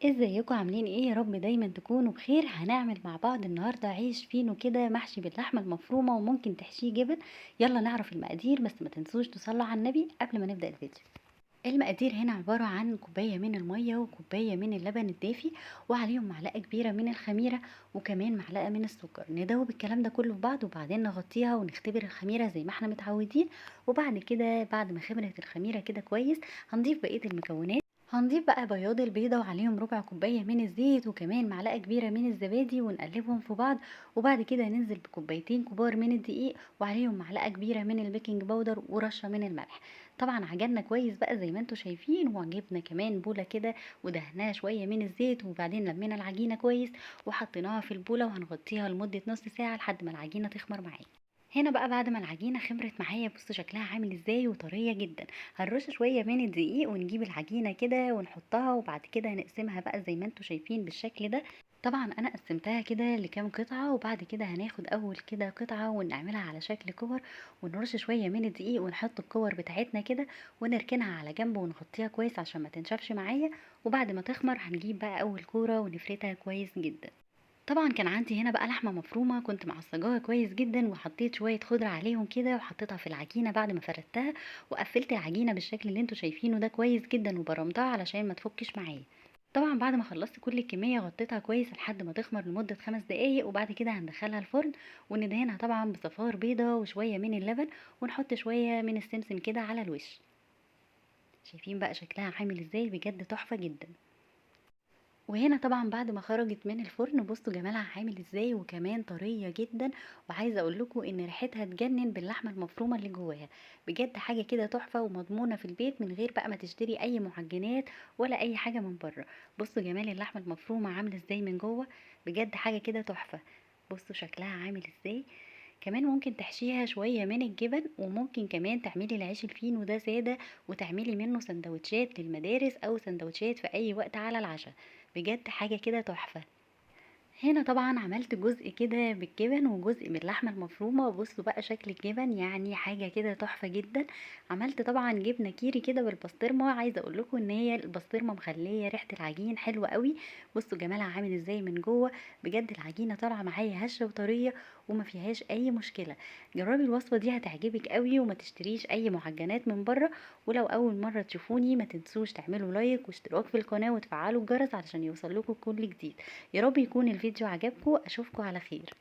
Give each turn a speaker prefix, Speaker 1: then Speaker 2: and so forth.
Speaker 1: ازيكم عاملين ايه؟ يا رب دايما تكونوا بخير. هنعمل مع بعض النهارده عيش فينو كده محشي باللحمه المفرومه وممكن تحشيه جبن. يلا نعرف المقادير، بس ما تنسوش تصلوا على النبي قبل ما نبدأ الفيديو. المقادير هنا عبارة عن كوباية من المية وكوباية من اللبن الدافي وعليهم معلقة كبيرة من الخميرة وكمان معلقة من السكر. ندوب الكلام ده كله في بعض وبعدين نغطيها ونختبر الخميرة زي ما احنا متعودين. وبعد كده بعد ما خمرت الخميرة كده كويس هنضيف بقية المكونات. هنضيف بقى بياض البيضة وعليهم ربع كوباية من الزيت وكمان معلقة كبيرة من الزبادي ونقلبهم في بعض. وبعد كده ننزل بكوبايتين كبار من الدقيق وعليهم معلقة كبيرة من البيكنج باودر ورشة من الملح. طبعا عجننا كويس بقى زي ما انتوا شايفين، وجبنا كمان بولة كده ودهناها شوية من الزيت، وبعدين لمينا العجينة كويس وحطيناها في البولة وهنغطيها لمدة نص ساعة لحد ما العجينة تخمر معانا. هنا بقى بعد ما العجينه خمرت معايا بصوا شكلها عامل ازاي وطريه جدا. هنرش شويه من الدقيق ونجيب العجينه كده ونحطها وبعد كده هنقسمها بقى زي ما انتوا شايفين بالشكل ده. طبعا انا قسمتها كده لكام قطعه، وبعد كده هناخد اول كده قطعه ونعملها على شكل كور ونرش شويه من الدقيق ونحط الكور بتاعتنا كده ونركنها على جنب ونغطيها كويس عشان ما تنشفش معايا. وبعد ما تخمر هنجيب بقى اول كوره ونفردها كويس جدا. طبعا كان عندي هنا بقى لحمة مفرومة كنت معصجاها كويس جدا وحطيت شوية خضرة عليهم كده وحطيتها في العجينة بعد ما فردتها. وقفلت العجينة بالشكل اللي انتوا شايفينه ده كويس جدا وبرمتها علشان ما تفكش معايا. طبعا بعد ما خلصت كل الكمية غطيتها كويس لحد ما تخمر لمدة 5 دقايق، وبعد كده هندخلها الفرن وندهنها طبعا بصفار بيضة وشوية من اللبن ونحط شوية من السمسم كده على الوش. شايفين بقى شكلها عامل ازاي؟ بجد تحفة جدا. وهنا طبعا بعد ما خرجت من الفرن بصوا جمالها عامل ازاي وكمان طريه جدا. وعايزه اقول لكم ان ريحتها تجنن باللحمه المفرومه اللي جواها. بجد حاجه كده تحفه ومضمونه في البيت من غير بقى ما تشتري اي معجنات ولا اي حاجه من بره. بصوا جمال اللحمه المفرومه عامله ازاي من جوه. بجد حاجه كده تحفه. بصوا شكلها عامل ازاي. كمان ممكن تحشيها شوية من الجبن، وممكن كمان تعملي العيش الفينو ده سادة وتعملي منه سندوتشات للمدارس او سندوتشات في اي وقت على العشاء. بجد حاجة كده تحفة. هنا طبعا عملت جزء كده بالجبن وجزء من اللحمه المفرومه. بصوا بقى شكل الجبن يعني حاجه كده تحفه جدا. عملت طبعا جبنه كيري كده بالبسطرمه. عايزه اقول لكم ان هي البسطرمه مخليه ريحه العجين حلوه قوي. بصوا جمالها عامل ازاي من جوه. بجد العجينه طالعه معايا هشه وطريه وما فيهاش اي مشكله. جربي الوصفه دي هتعجبك قوي وما تشتريش اي معجنات من بره. ولو اول مره تشوفوني ما تنسوش تعملوا لايك واشتراك في القناه وتفعلوا الجرس علشان يوصل لكم كل جديد. يا رب يكون الفيديو عجبكم. اشوفكم على خير.